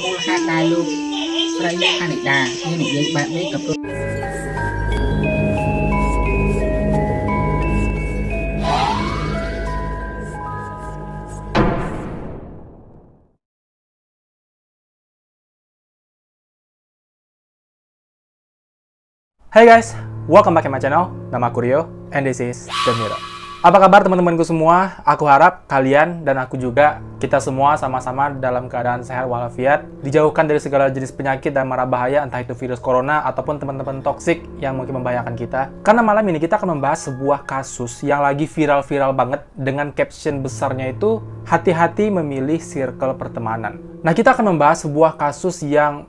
មូលហេតុដែលលោកស្រីផានីតាមាននិយាយបែបនេះក៏ព្រោះ Hey guys, welcome back to my channel. Nama aku Rio, and this is The Mirror. Apa kabar teman-temanku semua? Aku harap kalian dan aku juga, kita semua sama-sama dalam keadaan sehat walafiat, dijauhkan dari segala jenis penyakit dan mara bahaya, entah itu virus corona ataupun teman-teman toksik yang mungkin membahayakan kita. Karena malam ini kita akan membahas sebuah kasus yang lagi viral-viral banget dengan caption besarnya itu, hati-hati memilih circle pertemanan. Nah, kita akan membahas sebuah kasus yang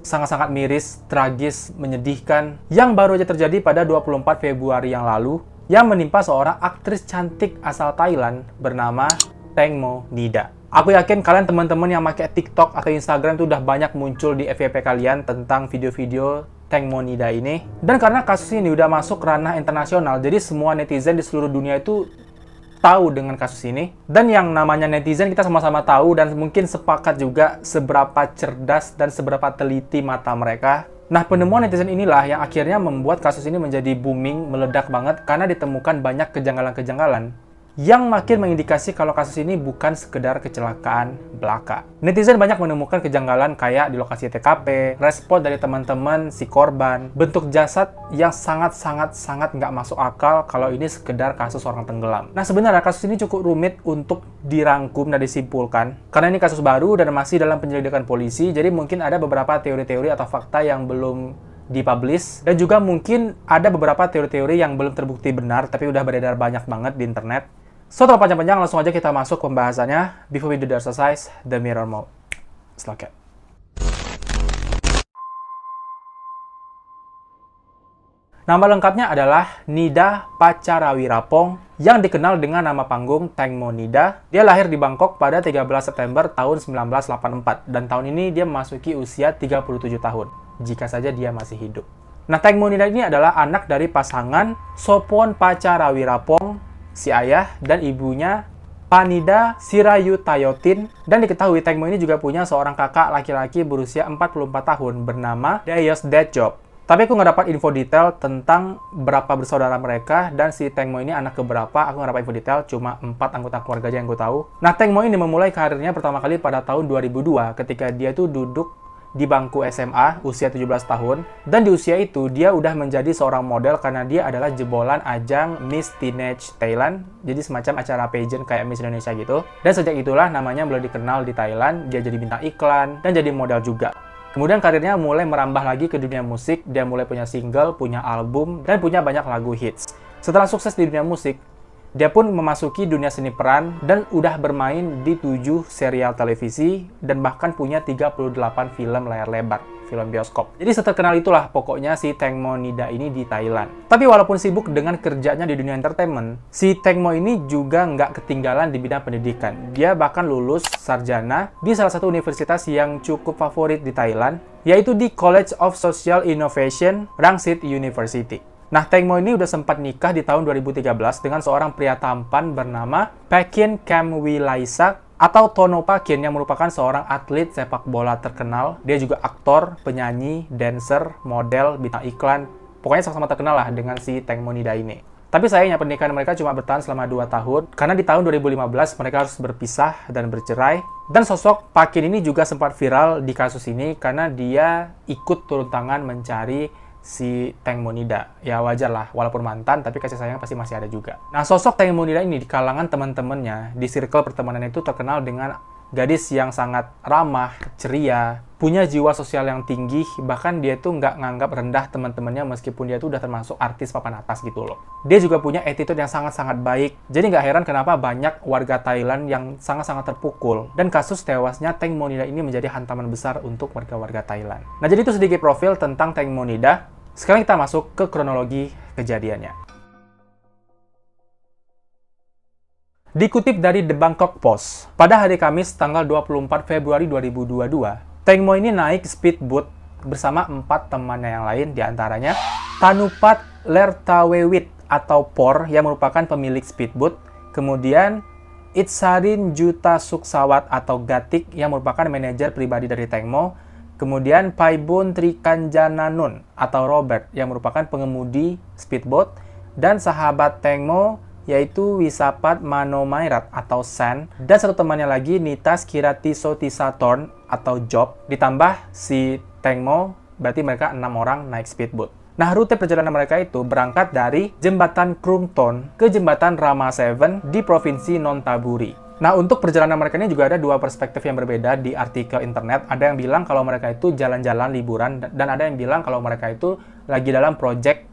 sangat-sangat miris, tragis, menyedihkan, yang baru aja terjadi pada 24 Februari yang lalu, yang menimpa seorang aktris cantik asal Thailand bernama Tengmo Nida. Aku yakin kalian teman-teman yang pakai TikTok atau Instagram itu udah banyak muncul di FYP kalian tentang video-video Tengmo Nida ini. Dan karena kasus ini udah masuk ranah internasional, jadi semua netizen di seluruh dunia itu tahu dengan kasus ini. Dan yang namanya netizen kita sama-sama tahu dan mungkin sepakat juga seberapa cerdas dan seberapa teliti mata mereka. Nah, penemuan netizen inilah yang akhirnya membuat kasus ini menjadi booming, meledak banget karena ditemukan banyak kejanggalan-kejanggalan yang makin mengindikasi kalau kasus ini bukan sekedar kecelakaan belaka. Netizen banyak menemukan kejanggalan kayak di lokasi TKP, respon dari teman-teman si korban, bentuk jasad yang sangat-sangat nggak masuk akal kalau ini sekedar kasus orang tenggelam. Nah, sebenarnya kasus ini cukup rumit untuk dirangkum dan disimpulkan karena ini kasus baru dan masih dalam penyelidikan polisi, jadi mungkin ada beberapa teori-teori atau fakta yang belum dipublish, dan juga mungkin ada beberapa teori-teori yang belum terbukti benar tapi udah beredar banyak banget di internet. So, tanpa panjang-panjang, langsung aja kita masuk ke pembahasannya. Before we do the exercise, the mirror mode. Let's look at. Nama lengkapnya adalah Nida Pacarawirapong, yang dikenal dengan nama panggung Tengmo Nida. Dia lahir di Bangkok pada 13 September tahun 1984, dan tahun ini dia memasuki usia 37 tahun, jika saja dia masih hidup. Nah, Tengmo Nida ini adalah anak dari pasangan Sopon Pacarawirapong, si ayah, dan ibunya Panida Sirayutayotin, dan diketahui Tengmo ini juga punya seorang kakak laki-laki berusia 44 tahun bernama Dayos Detjob. Tapi aku nggak dapat info detail tentang berapa bersaudara mereka, dan si Tengmo ini anak keberapa, aku nggak dapat info detail, cuma 4 anggota keluarga aja yang gue tahu. Nah, Tengmo ini memulai karirnya pertama kali pada tahun 2002, ketika dia tuh duduk di bangku SMA, usia 17 tahun, dan di usia itu dia udah menjadi seorang model karena dia adalah jebolan ajang Miss Teenage Thailand, jadi semacam acara pageant kayak Miss Indonesia gitu. Dan sejak itulah namanya mulai dikenal di Thailand, dia jadi bintang iklan, dan jadi model juga. Kemudian karirnya mulai merambah lagi ke dunia musik, dia mulai punya single, punya album, dan punya banyak lagu hits. Setelah sukses di dunia musik, dia pun memasuki dunia seni peran dan udah bermain di 7 serial televisi dan bahkan punya 38 film layar lebar, film bioskop. Jadi seterkenal itulah pokoknya si Tengmo Nida ini di Thailand. Tapi walaupun sibuk dengan kerjanya di dunia entertainment, si Tengmo ini juga nggak ketinggalan di bidang pendidikan. Dia bahkan lulus sarjana di salah satu universitas yang cukup favorit di Thailand, yaitu di College of Social Innovation, Rangsit University. Nah, Tengmo ini udah sempat nikah di tahun 2013 dengan seorang pria tampan bernama Pakin Kamwilaisak atau Tono Pakin, yang merupakan seorang atlet sepak bola terkenal. Dia juga aktor, penyanyi, dancer, model, bintang iklan. Pokoknya sama-sama terkenal lah dengan si Tengmo Nida ini. Tapi sayangnya pernikahan mereka cuma bertahan selama 2 tahun, karena di tahun 2015 mereka harus berpisah dan bercerai. Dan sosok Pakin ini juga sempat viral di kasus ini karena dia ikut turun tangan mencari si Tengmo Nida. Ya wajar lah, walaupun mantan, tapi kasih sayang pasti masih ada juga. Nah, sosok Tengmo Nida ini di kalangan teman-temannya, di circle pertemanan itu terkenal dengan gadis yang sangat ramah, ceria, punya jiwa sosial yang tinggi, bahkan dia tuh nggak nganggap rendah teman-temannya meskipun dia tuh udah termasuk artis papan atas gitu loh. Dia juga punya attitude yang sangat-sangat baik, jadi nggak heran kenapa banyak warga Thailand yang sangat-sangat terpukul, dan kasus tewasnya Tengmo Nida ini menjadi hantaman besar untuk warga-warga Thailand. Nah, jadi itu sedikit profil tentang Tengmo Nida. Sekarang kita masuk ke kronologi kejadiannya. Dikutip dari The Bangkok Post, pada hari Kamis tanggal 24 Februari 2022, Tengmo ini naik speedboat bersama 4 temannya yang lain, diantaranya Tanupat Lertawewit atau Por yang merupakan pemilik speedboat, kemudian Itsarin Juta Suksawat atau Gatik yang merupakan manajer pribadi dari Teng Mo. Kemudian Paibun Trikanjananun atau Robert yang merupakan pengemudi speedboat. Dan sahabat Teng Mo yaitu Wisapat Manomairat atau San. Dan satu temannya lagi Nitas Kiratisotisatorn atau Job. Ditambah si Teng Mo, berarti mereka 6 orang naik speedboat. Nah, rute perjalanan mereka itu berangkat dari jembatan Krungton ke jembatan Rama 7 di provinsi Nonthaburi. Nah, untuk perjalanan mereka ini juga ada dua perspektif yang berbeda di artikel internet. Ada yang bilang kalau mereka itu jalan-jalan liburan, dan ada yang bilang kalau mereka itu lagi dalam project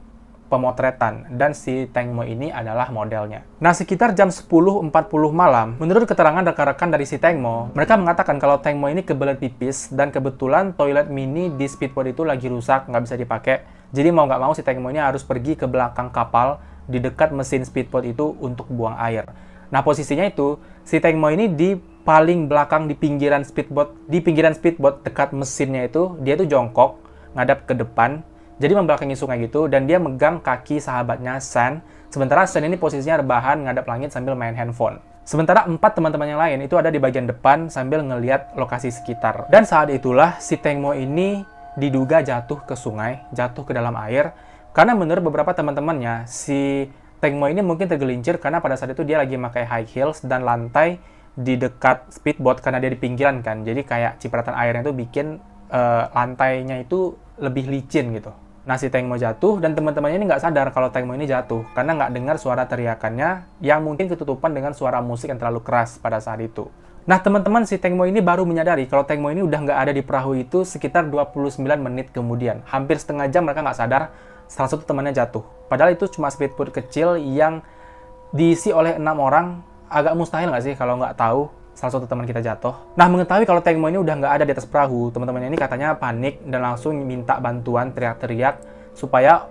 pemotretan, dan si Teng Mo ini adalah modelnya. Nah, sekitar jam 10.40 malam, menurut keterangan rekan-rekan dari si Teng Mo, mereka mengatakan kalau Teng Mo ini kebelet pipis, dan kebetulan toilet mini di speedboat itu lagi rusak, nggak bisa dipakai. Jadi mau nggak mau si Teng Mo ini harus pergi ke belakang kapal, di dekat mesin speedboat itu untuk buang air. Nah, posisinya itu, si Teng Mo ini di paling belakang di pinggiran speedboat dekat mesinnya itu, dia tuh jongkok, ngadap ke depan, jadi membelakangi sungai gitu, dan dia megang kaki sahabatnya San, sementara San ini posisinya rebahan ngadap langit sambil main handphone. Sementara 4 teman-teman yang lain itu ada di bagian depan sambil ngeliat lokasi sekitar. Dan saat itulah si Teng Mo ini diduga jatuh ke sungai, jatuh ke dalam air, karena menurut beberapa teman-temannya, si Teng Mo ini mungkin tergelincir karena pada saat itu dia lagi pakai high heels dan lantai di dekat speedboat karena dia di pinggiran kan, jadi kayak cipratan airnya itu bikin lantainya itu lebih licin gitu. Nah, si Teng Mo jatuh, dan teman-temannya ini nggak sadar kalau Teng Mo ini jatuh, karena nggak dengar suara teriakannya, yang mungkin ketutupan dengan suara musik yang terlalu keras pada saat itu. Nah, teman-teman, si Teng Mo ini baru menyadari kalau Teng Mo ini udah nggak ada di perahu itu sekitar 29 menit kemudian. Hampir setengah jam mereka nggak sadar, salah satu temannya jatuh. Padahal itu cuma speedboat kecil yang diisi oleh 6 orang, agak mustahil nggak sih kalau nggak tahu salah satu teman kita jatuh. Nah, mengetahui kalau Teng Mo ini udah nggak ada di atas perahu, teman-temannya ini katanya panik dan langsung minta bantuan, teriak-teriak supaya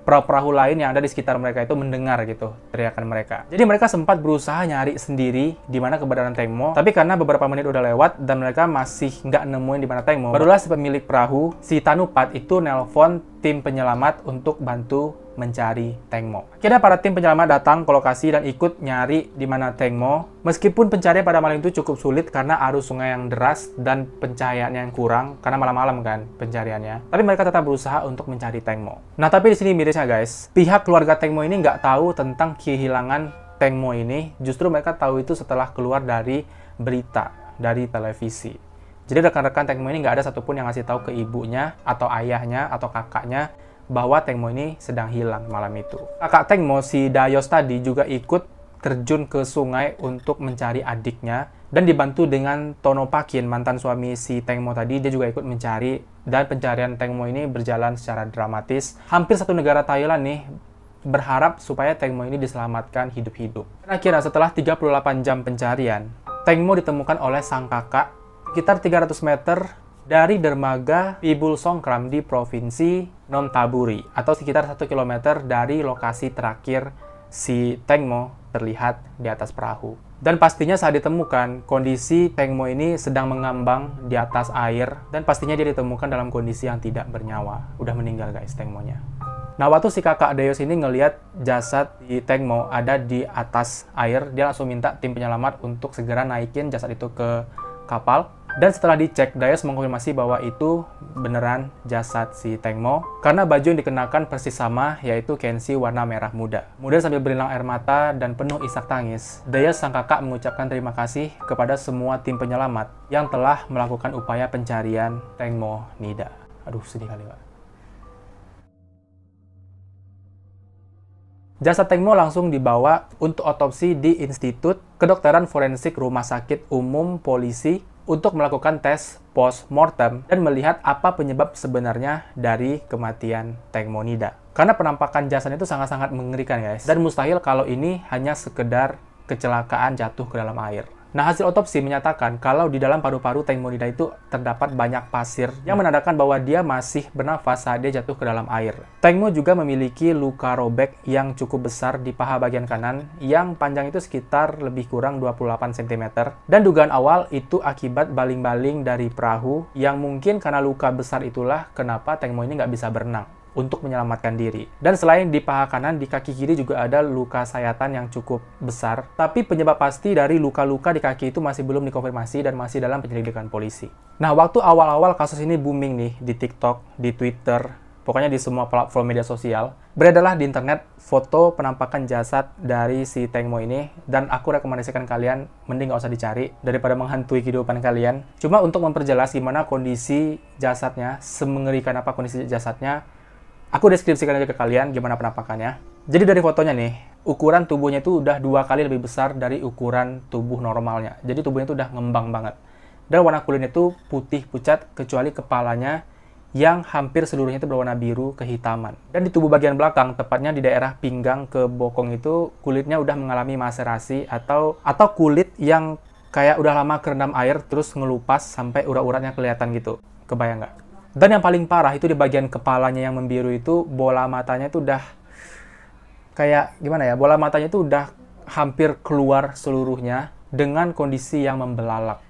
perahu-perahu lain yang ada di sekitar mereka itu mendengar gitu teriakan mereka. Jadi mereka sempat berusaha nyari sendiri di mana keberadaan Teng Mo, tapi karena beberapa menit udah lewat dan mereka masih nggak nemuin di mana Teng Mo, barulah si pemilik perahu, si Tanupat itu nelpon tim penyelamat untuk bantu mencari Teng Mo. Akhirnya para tim penyelamat datang ke lokasi dan ikut nyari di mana Teng Mo. Meskipun pencarian pada malam itu cukup sulit karena arus sungai yang deras dan pencahayaan yang kurang karena malam-malam kan pencariannya. Tapi mereka tetap berusaha untuk mencari Teng Mo. Nah, tapi di sini mirisnya guys, pihak keluarga Teng Mo ini nggak tahu tentang kehilangan Teng Mo ini. Justru mereka tahu itu setelah keluar dari berita dari televisi. Jadi rekan-rekan Teng Mo ini nggak ada satupun yang ngasih tahu ke ibunya atau ayahnya atau kakaknya bahwa Teng Mo ini sedang hilang malam itu. Kakak Teng Mo, si Dayos tadi, juga ikut terjun ke sungai untuk mencari adiknya, dan dibantu dengan Tono Pakin, mantan suami si Teng Mo tadi, dia juga ikut mencari, dan pencarian Teng Mo ini berjalan secara dramatis. Hampir satu negara Thailand nih berharap supaya Teng Mo ini diselamatkan hidup-hidup. Dan akhirnya setelah 38 jam pencarian, Teng Mo ditemukan oleh sang kakak sekitar 300 meter dari dermaga Pibul Songkram di provinsi Nonthaburi, atau sekitar 1 km dari lokasi terakhir si Teng Mo terlihat di atas perahu. Dan pastinya saat ditemukan, kondisi Teng Mo ini sedang mengambang di atas air, dan pastinya dia ditemukan dalam kondisi yang tidak bernyawa. Udah meninggal guys Teng Mo-nya. Nah, waktu si kakak Dayos ini ngelihat jasad di Teng Mo ada di atas air, dia langsung minta tim penyelamat untuk segera naikin jasad itu ke kapal. Dan setelah dicek, Dayos mengkonfirmasi bahwa itu beneran jasad si Teng Mo, karena baju yang dikenakan persis sama, yaitu kensi warna merah muda. Kemudian sambil berilang air mata dan penuh isak tangis, Dayos sang kakak mengucapkan terima kasih kepada semua tim penyelamat yang telah melakukan upaya pencarian Teng Mo Nida. Aduh, sedih kali Pak. Jasad Teng Mo langsung dibawa untuk otopsi di Institut Kedokteran Forensik Rumah Sakit Umum Polisi untuk melakukan tes post-mortem dan melihat apa penyebab sebenarnya dari kematian Teng Mo Nida. Karena penampakan jasad itu sangat-sangat mengerikan guys, dan mustahil kalau ini hanya sekedar kecelakaan jatuh ke dalam air. Nah, hasil otopsi menyatakan kalau di dalam paru-paru Teng Mo Nida itu terdapat banyak pasir yang menandakan bahwa dia masih bernafas saat dia jatuh ke dalam air. Teng Mo juga memiliki luka robek yang cukup besar di paha bagian kanan yang panjang itu sekitar lebih kurang 28 cm. Dan dugaan awal itu akibat baling-baling dari perahu yang mungkin karena luka besar itulah kenapa Teng Mo ini nggak bisa berenang. untuk menyelamatkan diri. Dan selain di paha kanan, di kaki kiri juga ada luka sayatan yang cukup besar. Tapi penyebab pasti dari luka-luka di kaki itu masih belum dikonfirmasi dan masih dalam penyelidikan polisi. Nah, waktu awal-awal kasus ini booming nih di TikTok, di Twitter, pokoknya di semua platform media sosial, beredarlah di internet foto penampakan jasad dari si Teng Mo ini, dan aku rekomendasikan kalian mending nggak usah dicari daripada menghantui kehidupan kalian. Cuma untuk memperjelas gimana kondisi jasadnya, semengerikan apa kondisi jasadnya, aku deskripsikan aja ke kalian gimana penampakannya. Jadi dari fotonya nih, ukuran tubuhnya itu udah 2 kali lebih besar dari ukuran tubuh normalnya. Jadi tubuhnya itu udah ngembang banget. Dan warna kulitnya itu putih pucat kecuali kepalanya yang hampir seluruhnya itu berwarna biru kehitaman. Dan di tubuh bagian belakang, tepatnya di daerah pinggang ke bokong itu, kulitnya udah mengalami maserasi atau kulit yang kayak udah lama kerendam air terus ngelupas sampai urat-uratnya kelihatan gitu. Kebayang nggak? Dan yang paling parah itu di bagian kepalanya yang membiru itu, bola matanya itu udah kayak gimana ya? Bola matanya itu udah hampir keluar seluruhnya dengan kondisi yang membelalak.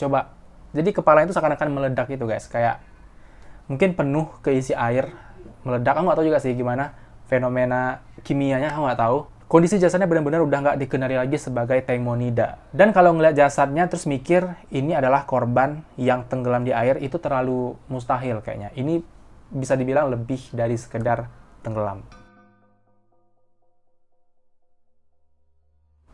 Coba, jadi kepala itu seakan-akan meledak gitu guys, kayak mungkin penuh keisi air, meledak. Aku nggak tahu juga sih gimana fenomena kimianya, aku nggak tahu. Kondisi jasadnya benar-benar udah nggak dikenali lagi sebagai Teng Mo Nida. Dan kalau ngeliat jasadnya terus mikir ini adalah korban yang tenggelam di air, itu terlalu mustahil kayaknya. Ini bisa dibilang lebih dari sekedar tenggelam.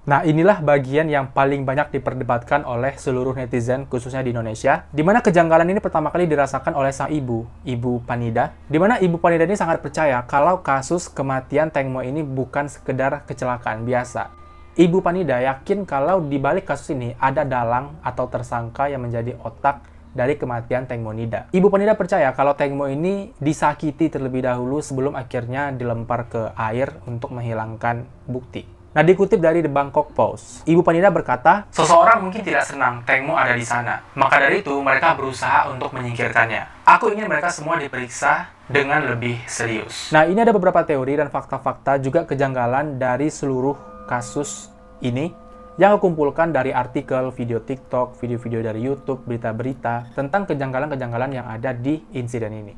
Nah, inilah bagian yang paling banyak diperdebatkan oleh seluruh netizen, khususnya di Indonesia, di mana kejanggalan ini pertama kali dirasakan oleh sang ibu, Ibu Panida, di mana Ibu Panida ini sangat percaya kalau kasus kematian Teng Mo ini bukan sekedar kecelakaan biasa. Ibu Panida yakin kalau di balik kasus ini ada dalang atau tersangka yang menjadi otak dari kematian Teng Mo Nida. Ibu Panida percaya kalau Teng Mo ini disakiti terlebih dahulu sebelum akhirnya dilempar ke air untuk menghilangkan bukti. Nah, dikutip dari The Bangkok Post, Ibu Panida berkata, seseorang mungkin tidak senang Teng Mo ada di sana. Maka dari itu, mereka berusaha untuk menyingkirkannya. Aku ingin mereka semua diperiksa dengan lebih serius. Nah, ini ada beberapa teori dan fakta-fakta juga kejanggalan dari seluruh kasus ini yang aku kumpulkan dari artikel, video TikTok, video-video dari YouTube, berita-berita tentang kejanggalan-kejanggalan yang ada di insiden ini.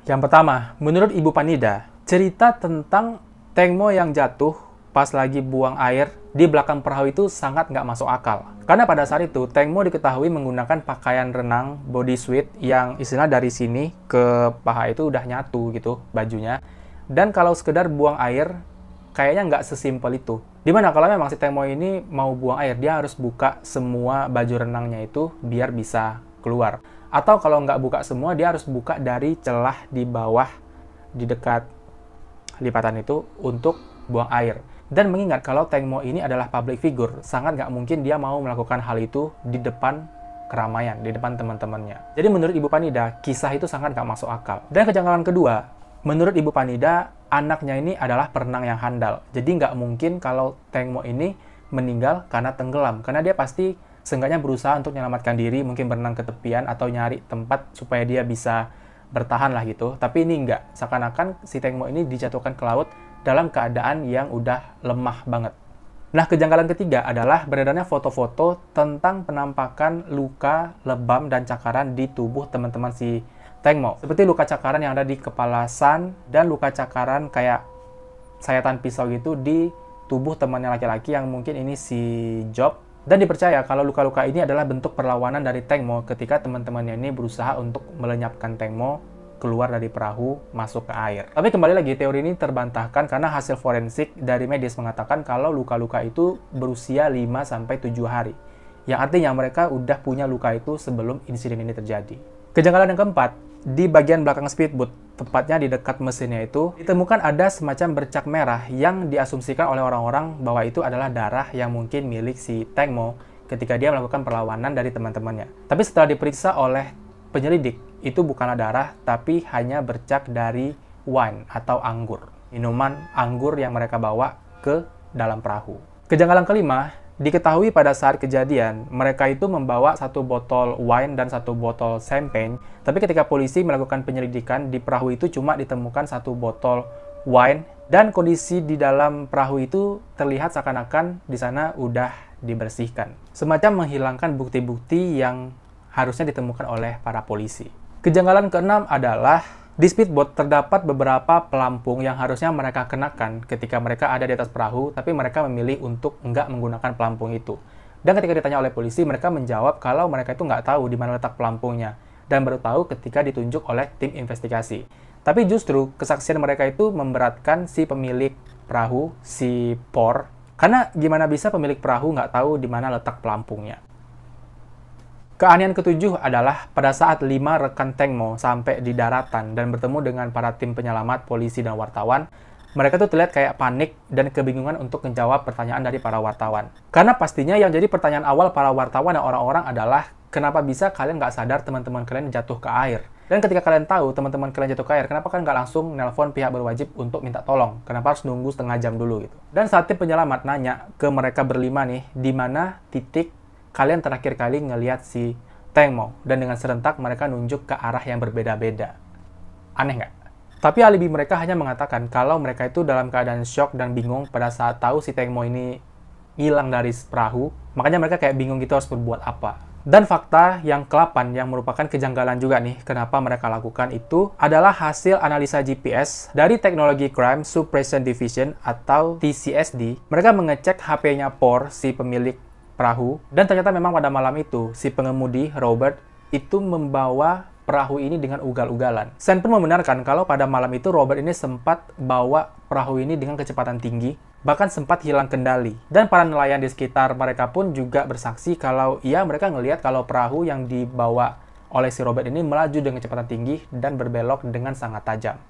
Yang pertama, menurut Ibu Panida, cerita tentang Teng Mo yang jatuh pas lagi buang air di belakang perahu itu sangat nggak masuk akal. Karena pada saat itu, Teng Mo diketahui menggunakan pakaian renang bodysuit yang istilah dari sini ke paha itu udah nyatu gitu bajunya. Dan kalau sekedar buang air, kayaknya nggak sesimpel itu. Dimana kalau memang si Teng Mo ini mau buang air, dia harus buka semua baju renangnya itu biar bisa keluar. Atau kalau nggak buka semua, dia harus buka dari celah di bawah, di dekat lipatan itu untuk buang air. Dan mengingat kalau Teng Mo ini adalah public figure, sangat nggak mungkin dia mau melakukan hal itu di depan keramaian, di depan teman-temannya. Jadi menurut Ibu Panida, kisah itu sangat nggak masuk akal. Dan kejanggalan kedua, menurut Ibu Panida, anaknya ini adalah perenang yang handal. Jadi nggak mungkin kalau Teng Mo ini meninggal karena tenggelam. Karena dia pasti seenggaknya berusaha untuk menyelamatkan diri, mungkin berenang ke tepian atau nyari tempat supaya dia bisa bertahan lah gitu. Tapi ini nggak. Seakan-akan si Teng Mo ini dijatuhkan ke laut dalam keadaan yang udah lemah banget. Nah, kejanggalan ketiga adalah beredarnya foto-foto tentang penampakan luka, lebam, dan cakaran di tubuh teman-teman si Teng Mo. Seperti luka cakaran yang ada di kepala San, dan luka cakaran kayak sayatan pisau gitu di tubuh temannya laki-laki yang mungkin ini si Job. Dan dipercaya kalau luka-luka ini adalah bentuk perlawanan dari Teng Mo ketika teman-temannya ini berusaha untuk melenyapkan Teng Mo keluar dari perahu masuk ke air. Tapi kembali lagi, teori ini terbantahkan karena hasil forensik dari medis mengatakan kalau luka-luka itu berusia 5-7 hari. Yang artinya mereka udah punya luka itu sebelum insiden ini terjadi. Kejanggalan yang keempat, di bagian belakang speedboat, tepatnya di dekat mesinnya itu, ditemukan ada semacam bercak merah yang diasumsikan oleh orang-orang bahwa itu adalah darah yang mungkin milik si Teng Mo ketika dia melakukan perlawanan dari teman-temannya. Tapi setelah diperiksa oleh penyelidik, itu bukanlah darah, tapi hanya bercak dari wine atau anggur. Minuman anggur yang mereka bawa ke dalam perahu. Kejanggalan kelima, diketahui pada saat kejadian, mereka itu membawa 1 botol wine dan 1 botol champagne, tapi ketika polisi melakukan penyelidikan, di perahu itu cuma ditemukan 1 botol wine, dan kondisi di dalam perahu itu terlihat seakan-akan di sana udah dibersihkan. Semacam menghilangkan bukti-bukti yang harusnya ditemukan oleh para polisi. Kejanggalan keenam adalah Di speedboat terdapat beberapa pelampung yang harusnya mereka kenakan ketika mereka ada di atas perahu, tapi mereka memilih untuk nggak menggunakan pelampung itu. Dan ketika ditanya oleh polisi, mereka menjawab kalau mereka itu nggak tahu di mana letak pelampungnya, dan baru tahu ketika ditunjuk oleh tim investigasi. Tapi justru kesaksian mereka itu memberatkan si pemilik perahu, si Por, karena gimana bisa pemilik perahu nggak tahu di mana letak pelampungnya. Keanehan ketujuh adalah pada saat 5 rekan Teng Mo sampai di daratan dan bertemu dengan para tim penyelamat, polisi, dan wartawan, mereka tuh terlihat kayak panik dan kebingungan untuk menjawab pertanyaan dari para wartawan. Karena pastinya yang jadi pertanyaan awal para wartawan dan orang-orang adalah, kenapa bisa kalian nggak sadar teman-teman kalian jatuh ke air? Dan ketika kalian tahu teman-teman kalian jatuh ke air, kenapa kalian nggak langsung nelpon pihak berwajib untuk minta tolong? Kenapa harus nunggu setengah jam dulu gitu? Dan saat tim penyelamat nanya ke mereka berlima nih, di mana titik kalian terakhir kali ngelihat si Teng Mo, dan dengan serentak mereka nunjuk ke arah yang berbeda-beda. Aneh nggak? Tapi alibi mereka hanya mengatakan kalau mereka itu dalam keadaan syok dan bingung pada saat tahu si Teng Mo ini hilang dari perahu, makanya mereka kayak bingung gitu harus berbuat apa. Dan fakta yang ke-8 yang merupakan kejanggalan juga nih kenapa mereka lakukan itu adalah hasil analisa GPS dari Technology Crime Suppression Division atau TCSD. Mereka mengecek HP-nya Por, si pemilik perahu, dan ternyata memang pada malam itu si pengemudi Robert itu membawa perahu ini dengan ugal-ugalan. Sen pun membenarkan kalau pada malam itu Robert ini sempat bawa perahu ini dengan kecepatan tinggi, bahkan sempat hilang kendali. Dan para nelayan di sekitar mereka pun juga bersaksi kalau iya mereka ngelihat kalau perahu yang dibawa oleh si Robert ini melaju dengan kecepatan tinggi dan berbelok dengan sangat tajam.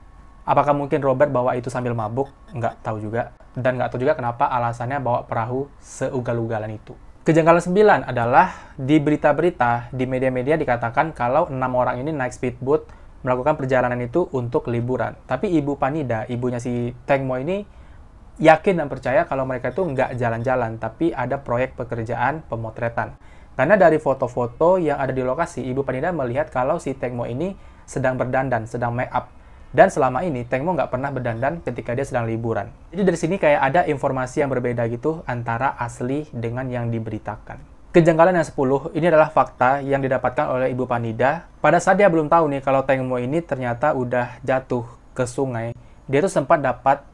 Apakah mungkin Robert bawa itu sambil mabuk? Nggak tahu juga. Dan nggak tahu juga kenapa alasannya bawa perahu seugal-ugalan itu. Kejanggalan 9 adalah di berita-berita, di media-media dikatakan kalau 6 orang ini naik speedboat melakukan perjalanan itu untuk liburan. Tapi Ibu Panida, ibunya si Teng Mo ini, yakin dan percaya kalau mereka itu nggak jalan-jalan, tapi ada proyek pekerjaan pemotretan. Karena dari foto-foto yang ada di lokasi, Ibu Panida melihat kalau si Teng Mo ini sedang berdandan, sedang make up. Dan selama ini, Teng Mo nggak pernah berdandan ketika dia sedang liburan. Jadi dari sini kayak ada informasi yang berbeda gitu antara asli dengan yang diberitakan. Kejanggalan yang 10, ini adalah fakta yang didapatkan oleh Ibu Panida. Pada saat dia belum tahu nih kalau Teng Mo ini ternyata udah jatuh ke sungai, dia tuh sempat dapat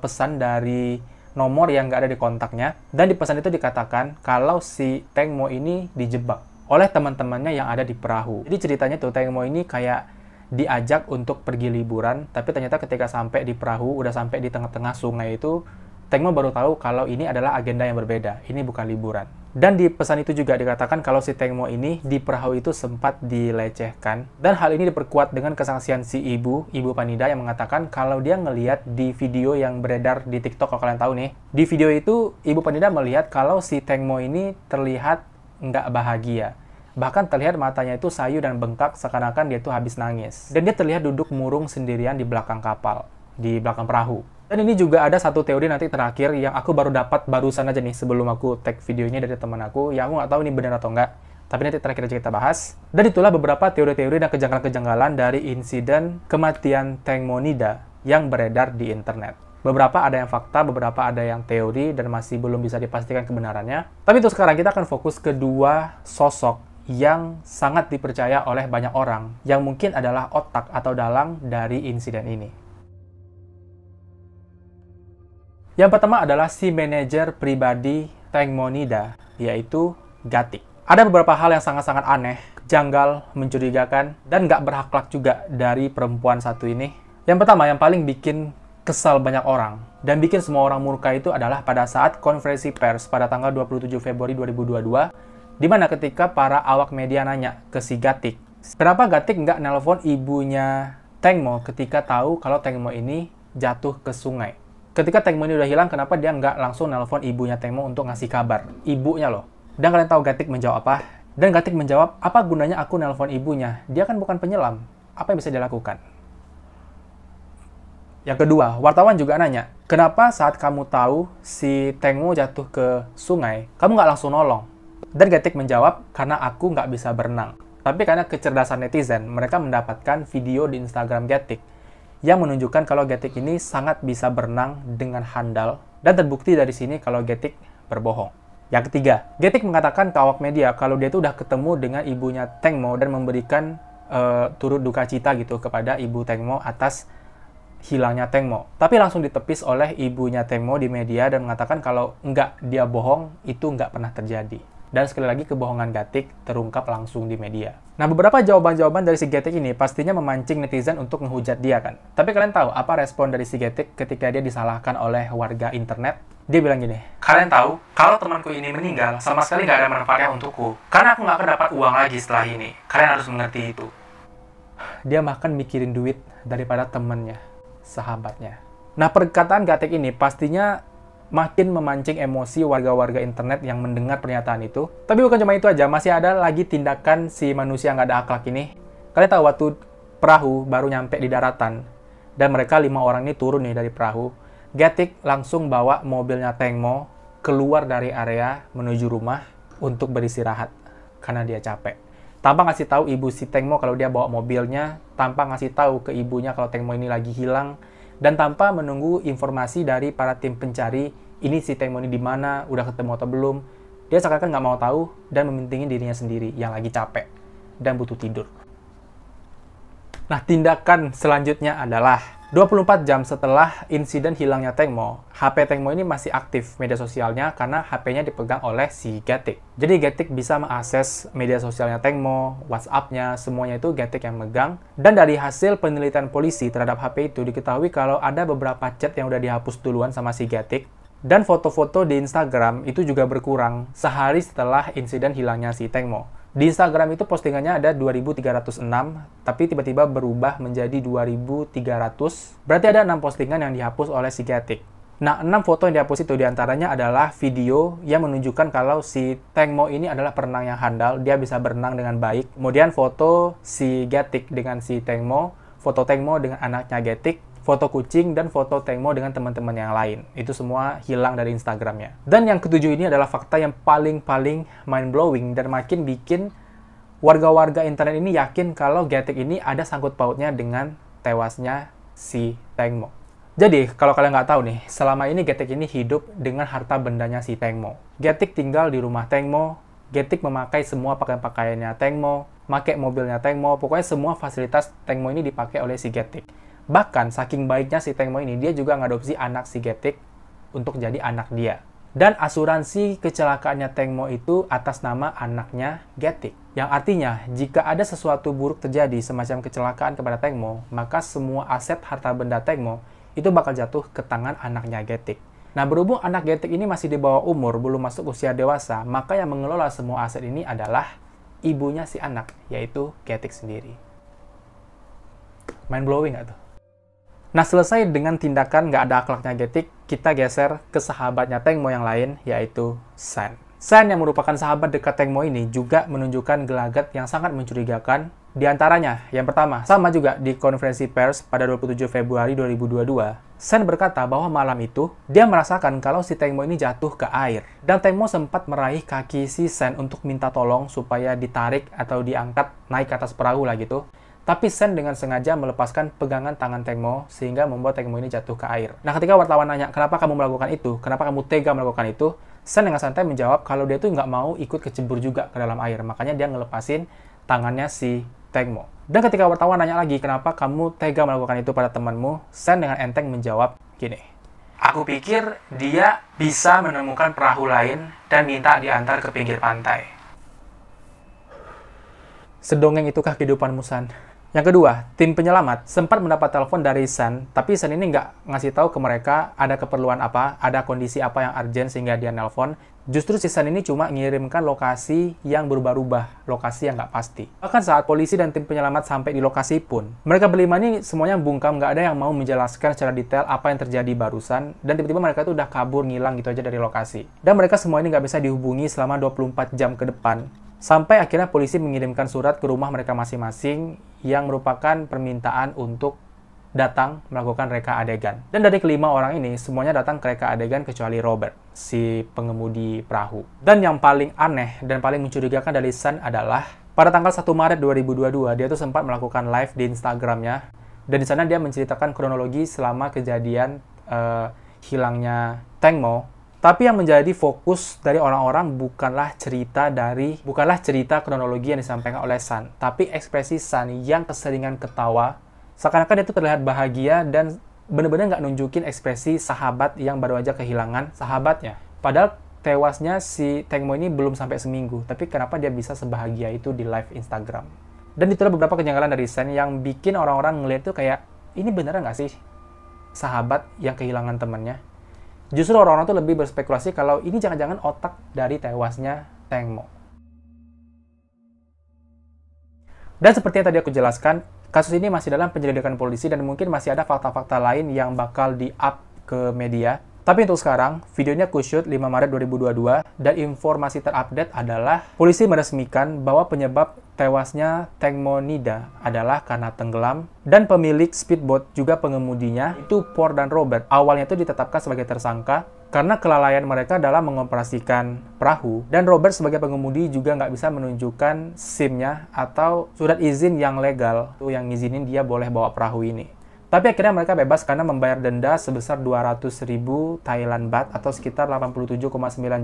pesan dari nomor yang nggak ada di kontaknya. Dan di pesan itu dikatakan kalau si Teng Mo ini dijebak oleh teman-temannya yang ada di perahu. Jadi ceritanya tuh Teng Mo ini kayak diajak untuk pergi liburan, tapi ternyata ketika sampai di perahu, udah sampai di tengah-tengah sungai itu, Teng Mo baru tahu kalau ini adalah agenda yang berbeda, ini bukan liburan. Dan di pesan itu juga dikatakan kalau si Teng Mo ini di perahu itu sempat dilecehkan, dan hal ini diperkuat dengan kesaksian si Ibu Panida yang mengatakan kalau dia ngelihat di video yang beredar di TikTok, kalau kalian tahu nih, di video itu Ibu Panida melihat kalau si Teng Mo ini terlihat nggak bahagia. Bahkan terlihat matanya itu sayu dan bengkak seakan-akan dia itu habis nangis. Dan dia terlihat duduk murung sendirian di belakang kapal, di belakang perahu. Dan ini juga ada satu teori nanti terakhir yang aku baru dapat barusan aja nih sebelum aku tag videonya dari teman aku, yang aku nggak tahu ini benar atau enggak. Tapi nanti terakhir aja kita bahas. Dan itulah beberapa teori-teori dan kejanggalan-kejanggalan dari insiden kematian Teng Mo Nida yang beredar di internet. Beberapa ada yang fakta, beberapa ada yang teori, dan masih belum bisa dipastikan kebenarannya. Tapi untuk sekarang kita akan fokus ke dua sosok yang sangat dipercaya oleh banyak orang, yang mungkin adalah otak atau dalang dari insiden ini. Yang pertama adalah si manajer pribadi Teng Mo Nida, yaitu Gatik. Ada beberapa hal yang sangat-sangat aneh, janggal, mencurigakan, dan nggak berakhlak juga dari perempuan satu ini. Yang pertama, yang paling bikin kesal banyak orang, dan bikin semua orang murka itu adalah pada saat konferensi pers pada tanggal 27 Februari 2022, di mana ketika para awak media nanya ke si Gatik, kenapa Gatik nggak nelpon ibunya Teng Mo ketika tahu kalau Teng Mo ini jatuh ke sungai? Ketika Teng Mo ini udah hilang, kenapa dia nggak langsung nelpon ibunya Teng Mo untuk ngasih kabar? Ibunya loh. Dan kalian tahu Gatik menjawab apa? Dan Gatik menjawab, apa gunanya aku nelpon ibunya? Dia kan bukan penyelam. Apa yang bisa dilakukan? Yang kedua, wartawan juga nanya, kenapa saat kamu tahu si Teng Mo jatuh ke sungai, kamu nggak langsung nolong? Dan Gatik menjawab, karena aku nggak bisa berenang. Tapi karena kecerdasan netizen, mereka mendapatkan video di Instagram Gatik yang menunjukkan kalau Gatik ini sangat bisa berenang dengan handal, dan terbukti dari sini kalau Gatik berbohong. Yang ketiga, Gatik mengatakan ke awak media kalau dia itu udah ketemu dengan ibunya Teng Mo dan memberikan turut duka cita gitu kepada ibu Tengmo atas hilangnya Tengmo. Tapi langsung ditepis oleh ibunya Tengmo di media dan mengatakan kalau enggak, dia bohong, itu enggak pernah terjadi. Dan sekali lagi kebohongan Gatik terungkap langsung di media. Nah, beberapa jawaban-jawaban dari si Gatik ini pastinya memancing netizen untuk ngehujat dia kan. Tapi kalian tahu apa respon dari si Gatik ketika dia disalahkan oleh warga internet? Dia bilang gini, "Kalian tahu, kalau temanku ini meninggal, sama sekali nggak ada manfaatnya untukku. Karena aku nggak akan dapat uang lagi setelah ini. Kalian harus mengerti itu." Dia makan mikirin duit daripada temennya, sahabatnya. Nah, perkataan Gatik ini pastinya makin memancing emosi warga-warga internet yang mendengar pernyataan itu. Tapi bukan cuma itu aja, masih ada lagi tindakan si manusia yang nggak ada akhlak ini. Kalian tahu waktu perahu baru nyampe di daratan, dan mereka 5 orang ini turun nih dari perahu, Gatik langsung bawa mobilnya Tengmo keluar dari area menuju rumah untuk beristirahat karena dia capek. Tanpa ngasih tahu ibu si Tengmo kalau dia bawa mobilnya, tanpa ngasih tahu ke ibunya kalau Tengmo ini lagi hilang, dan tanpa menunggu informasi dari para tim pencari, ini si Tengmo ini di mana, udah ketemu atau belum. Dia seakan-akan nggak mau tahu dan mementingin dirinya sendiri yang lagi capek dan butuh tidur. Nah, tindakan selanjutnya adalah 24 jam setelah insiden hilangnya Tengmo, HP Tengmo ini masih aktif media sosialnya karena HP-nya dipegang oleh si Gatik. Jadi Gatik bisa mengakses media sosialnya Tengmo, WhatsApp-nya, semuanya itu Gatik yang megang. Dan dari hasil penelitian polisi terhadap HP itu diketahui kalau ada beberapa chat yang udah dihapus duluan sama si Gatik. Dan foto-foto di Instagram itu juga berkurang sehari setelah insiden hilangnya si Tengmo. Di Instagram itu postingannya ada 2.306, tapi tiba-tiba berubah menjadi 2.300. Berarti ada 6 postingan yang dihapus oleh si Gatik. Nah, 6 foto yang dihapus itu diantaranya adalah video yang menunjukkan kalau si Tengmo ini adalah perenang yang handal, dia bisa berenang dengan baik. Kemudian foto si Gatik dengan si Tengmo, foto Tengmo dengan anaknya Gatik, foto kucing, dan foto Tengmo dengan teman-teman yang lain. Itu semua hilang dari Instagramnya. Dan yang ketujuh ini adalah fakta yang paling mind-blowing dan makin bikin warga-warga internet ini yakin kalau Gatik ini ada sangkut pautnya dengan tewasnya si Tengmo. Jadi, kalau kalian nggak tahu nih, selama ini Gatik ini hidup dengan harta bendanya si Tengmo. Gatik tinggal di rumah Tengmo, Gatik memakai semua pakaian-pakaiannya Tengmo, pakai mobilnya Tengmo, pokoknya semua fasilitas Tengmo ini dipakai oleh si Gatik. Bahkan, saking baiknya si Tengmo ini, dia juga ngadopsi anak si Gatik untuk jadi anak dia. Dan asuransi kecelakaannya Tengmo itu atas nama anaknya Gatik. Yang artinya, jika ada sesuatu buruk terjadi semacam kecelakaan kepada Tengmo, maka semua aset harta benda Tengmo itu bakal jatuh ke tangan anaknya Gatik. Nah, berhubung anak Gatik ini masih di bawah umur, belum masuk usia dewasa, maka yang mengelola semua aset ini adalah ibunya si anak, yaitu Gatik sendiri. Mind-blowing nggak tuh? Nah, selesai dengan tindakan nggak ada akhlaknya Gatik, kita geser ke sahabatnya Tengmo yang lain, yaitu Sen. Sen yang merupakan sahabat dekat Tengmo ini juga menunjukkan gelagat yang sangat mencurigakan. Di antaranya, yang pertama, sama juga di konferensi pers pada 27 Februari 2022, Sen berkata bahwa malam itu, dia merasakan kalau si Tengmo ini jatuh ke air. Dan Tengmo sempat meraih kaki si Sen untuk minta tolong supaya ditarik atau diangkat naik ke atas perahu lah gitu. Tapi Sen dengan sengaja melepaskan pegangan tangan Tengmo sehingga membuat Tengmo ini jatuh ke air. Nah, ketika wartawan nanya, kenapa kamu melakukan itu? Kenapa kamu tega melakukan itu? Sen dengan santai menjawab kalau dia tuh nggak mau ikut kecebur juga ke dalam air. Makanya dia ngelepasin tangannya si Tengmo. Dan ketika wartawan nanya lagi, kenapa kamu tega melakukan itu pada temanmu? Sen dengan enteng menjawab gini, "Aku pikir dia bisa menemukan perahu lain dan minta diantar ke pinggir pantai." Sedongeng itukah kehidupanmu, San? Yang kedua, tim penyelamat sempat mendapat telepon dari Sen, tapi Sen ini nggak ngasih tahu ke mereka ada keperluan apa, ada kondisi apa yang urgent sehingga dia nelpon. Justru si Sen ini cuma ngirimkan lokasi yang berubah-ubah, lokasi yang nggak pasti. Bahkan saat polisi dan tim penyelamat sampai di lokasi pun, mereka berlima ini semuanya bungkam, nggak ada yang mau menjelaskan secara detail apa yang terjadi barusan, dan tiba-tiba mereka tuh udah kabur, ngilang gitu aja dari lokasi. Dan mereka semua ini nggak bisa dihubungi selama 24 jam ke depan. Sampai akhirnya polisi mengirimkan surat ke rumah mereka masing-masing yang merupakan permintaan untuk datang melakukan reka adegan. Dan dari kelima orang ini, semuanya datang ke reka adegan kecuali Robert, si pengemudi perahu. Dan yang paling aneh dan paling mencurigakan dari Sen adalah, pada tanggal 1 Maret 2022, dia tuh sempat melakukan live di Instagramnya. Dan di sana dia menceritakan kronologi selama kejadian hilangnya Tengmo. Tapi yang menjadi fokus dari orang-orang bukanlah cerita kronologi yang disampaikan oleh Sun, tapi ekspresi Sun yang keseringan ketawa, seakan-akan dia tuh terlihat bahagia dan benar-benar nggak nunjukin ekspresi sahabat yang baru aja kehilangan sahabatnya. Padahal tewasnya si Tengmo ini belum sampai seminggu, tapi kenapa dia bisa sebahagia itu di live Instagram? Dan itulah beberapa kejanggalan dari Sun yang bikin orang-orang ngeliat tuh kayak, ini beneran nggak sih sahabat yang kehilangan temannya? Justru orang-orang tuh lebih berspekulasi kalau ini jangan-jangan otak dari tewasnya Tengmo. Dan seperti yang tadi aku jelaskan, kasus ini masih dalam penyelidikan polisi dan mungkin masih ada fakta-fakta lain yang bakal di-up ke media. Tapi untuk sekarang, videonya aku shoot 5 Maret 2022 dan informasi terupdate adalah polisi meresmikan bahwa penyebab tewasnya Tengmo Nida adalah karena tenggelam dan pemilik speedboat juga pengemudinya itu Por dan Robert awalnya itu ditetapkan sebagai tersangka karena kelalaian mereka dalam mengoperasikan perahu, dan Robert sebagai pengemudi juga nggak bisa menunjukkan SIM-nya atau surat izin yang legal yang ngizinin dia boleh bawa perahu ini. Tapi akhirnya mereka bebas karena membayar denda sebesar 200.000 Thailand Baht atau sekitar 87,9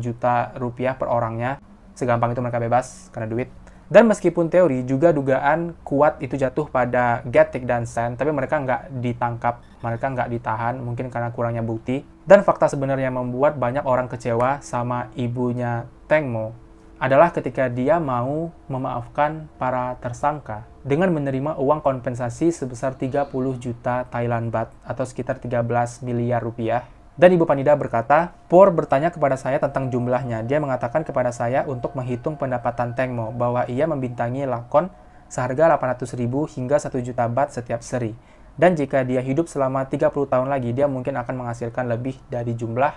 juta rupiah per orangnya. Segampang itu mereka bebas karena duit. Dan meskipun teori juga dugaan kuat itu jatuh pada Getik dan Sen, tapi mereka nggak ditangkap, mereka nggak ditahan, mungkin karena kurangnya bukti. Dan fakta sebenarnya membuat banyak orang kecewa sama ibunya Tengmo adalah ketika dia mau memaafkan para tersangka dengan menerima uang kompensasi sebesar 30 juta Thailand Baht atau sekitar 13 miliar rupiah. Dan Ibu Panida berkata, Por bertanya kepada saya tentang jumlahnya. Dia mengatakan kepada saya untuk menghitung pendapatan Tengmo bahwa ia membintangi lakon seharga 800.000 hingga 1 juta baht setiap seri. Dan jika dia hidup selama 30 tahun lagi, dia mungkin akan menghasilkan lebih dari jumlah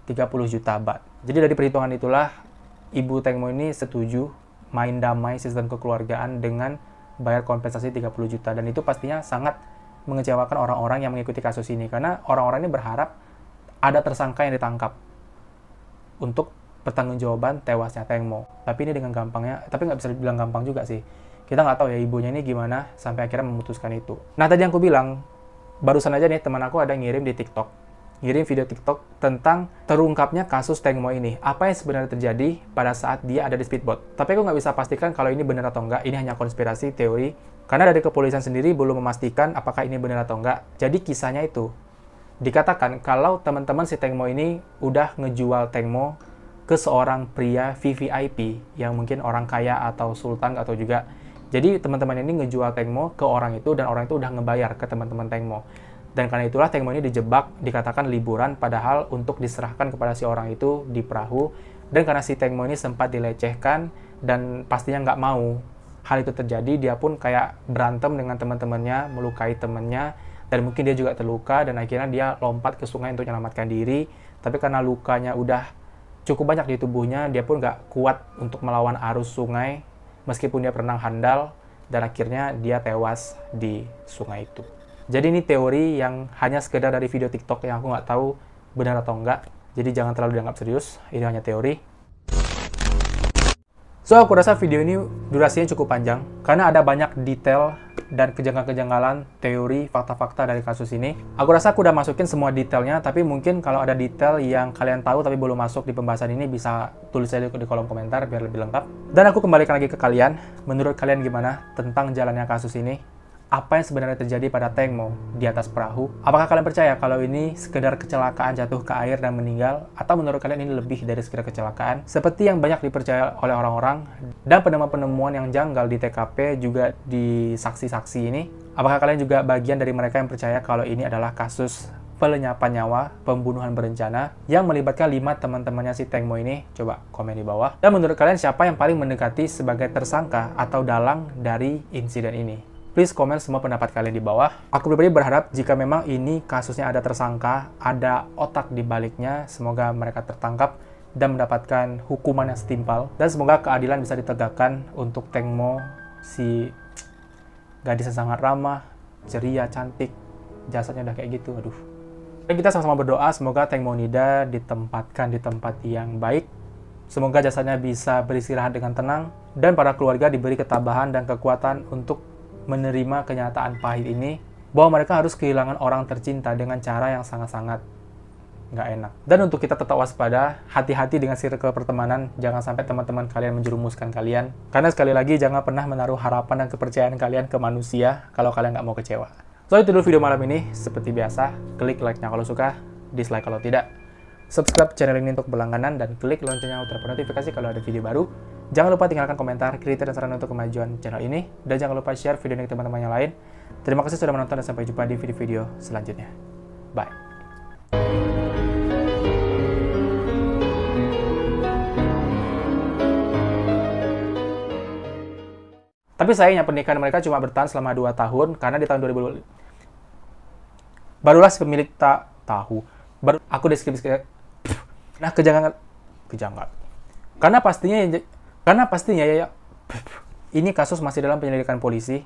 30 juta baht. Jadi dari perhitungan itulah, Ibu Tengmo ini setuju main damai sistem kekeluargaan dengan bayar kompensasi 30 juta. Dan itu pastinya sangat mengecewakan orang-orang yang mengikuti kasus ini. Karena orang-orang ini berharap ada tersangka yang ditangkap untuk pertanggungjawaban tewasnya Tengmo. Tapi ini dengan gampangnya, tapi nggak bisa dibilang gampang juga sih. Kita nggak tahu ya ibunya ini gimana sampai akhirnya memutuskan itu. Nah tadi yang aku bilang, barusan aja nih teman aku ada ngirim di TikTok. Ngirim video TikTok tentang terungkapnya kasus Tengmo ini. Apa yang sebenarnya terjadi pada saat dia ada di speedboat. Tapi aku nggak bisa pastikan kalau ini benar atau enggak. Ini hanya konspirasi, teori. Karena dari kepolisian sendiri belum memastikan apakah ini benar atau enggak. Jadi kisahnya itu dikatakan kalau teman-teman si Tengmo ini udah ngejual Tengmo ke seorang pria VVIP yang mungkin orang kaya atau sultan atau juga. Jadi teman-teman ini ngejual Tengmo ke orang itu dan orang itu udah ngebayar ke teman-teman Tengmo. Dan karena itulah Tengmo ini dijebak, dikatakan liburan, padahal untuk diserahkan kepada si orang itu di perahu. Dan karena si Tengmo ini sempat dilecehkan dan pastinya nggak mau hal itu terjadi, dia pun kayak berantem dengan teman-temannya, melukai temannya, dan mungkin dia juga terluka, dan akhirnya dia lompat ke sungai untuk menyelamatkan diri. Tapi karena lukanya udah cukup banyak di tubuhnya, dia pun nggak kuat untuk melawan arus sungai, meskipun dia berenang handal, dan akhirnya dia tewas di sungai itu. Jadi ini teori yang hanya sekedar dari video TikTok yang aku nggak tahu benar atau enggak. Jadi jangan terlalu dianggap serius, ini hanya teori. So, aku rasa video ini durasinya cukup panjang, karena ada banyak detail dan kejanggalan-kejanggalan teori, fakta-fakta dari kasus ini. Aku rasa aku udah masukin semua detailnya, tapi mungkin kalau ada detail yang kalian tahu tapi belum masuk di pembahasan ini, bisa tulis aja di kolom komentar biar lebih lengkap. Dan aku kembalikan lagi ke kalian, menurut kalian gimana tentang jalannya kasus ini? Apa yang sebenarnya terjadi pada Tengmo di atas perahu? Apakah kalian percaya kalau ini sekedar kecelakaan jatuh ke air dan meninggal? Atau menurut kalian ini lebih dari sekedar kecelakaan? Seperti yang banyak dipercaya oleh orang-orang dan penemuan-penemuan yang janggal di TKP juga di saksi-saksi ini. Apakah kalian juga bagian dari mereka yang percaya kalau ini adalah kasus pelenyapan nyawa, pembunuhan berencana yang melibatkan 5 teman-temannya si Tengmo ini? Coba komen di bawah. Dan menurut kalian siapa yang paling mendekati sebagai tersangka atau dalang dari insiden ini? Please komen semua pendapat kalian di bawah. Aku pribadi berharap jika memang ini kasusnya ada tersangka, ada otak di baliknya, semoga mereka tertangkap dan mendapatkan hukuman yang setimpal. Dan semoga keadilan bisa ditegakkan untuk Tengmo, si gadis yang sangat ramah, ceria, cantik, jasanya udah kayak gitu, aduh. Dan kita sama-sama berdoa semoga Tengmo Nida ditempatkan di tempat yang baik. Semoga jasanya bisa beristirahat dengan tenang dan para keluarga diberi ketabahan dan kekuatan untuk menerima kenyataan pahit ini, bahwa mereka harus kehilangan orang tercinta dengan cara yang sangat-sangat nggak enak. Dan untuk kita tetap waspada, hati-hati dengan circle pertemanan, jangan sampai teman-teman kalian menjerumuskan kalian. Karena sekali lagi, jangan pernah menaruh harapan dan kepercayaan kalian ke manusia kalau kalian nggak mau kecewa. So, itu dulu video malam ini. Seperti biasa, klik like-nya kalau suka, dislike kalau tidak. Subscribe channel ini untuk berlangganan, dan klik loncengnya untuk notifikasi kalau ada video baru. Jangan lupa tinggalkan komentar, kritik, dan saran untuk kemajuan channel ini. Dan jangan lupa share video ini ke teman-teman yang lain. Terima kasih sudah menonton dan sampai jumpa di video-video selanjutnya. Bye. Tapi sayangnya pernikahan mereka cuma bertahan selama 2 tahun karena di tahun 2000 barulah pemilik tak tahu. Aku deskripsi nah kejanggalan. Karena pastinya ya ini kasus masih dalam penyelidikan polisi.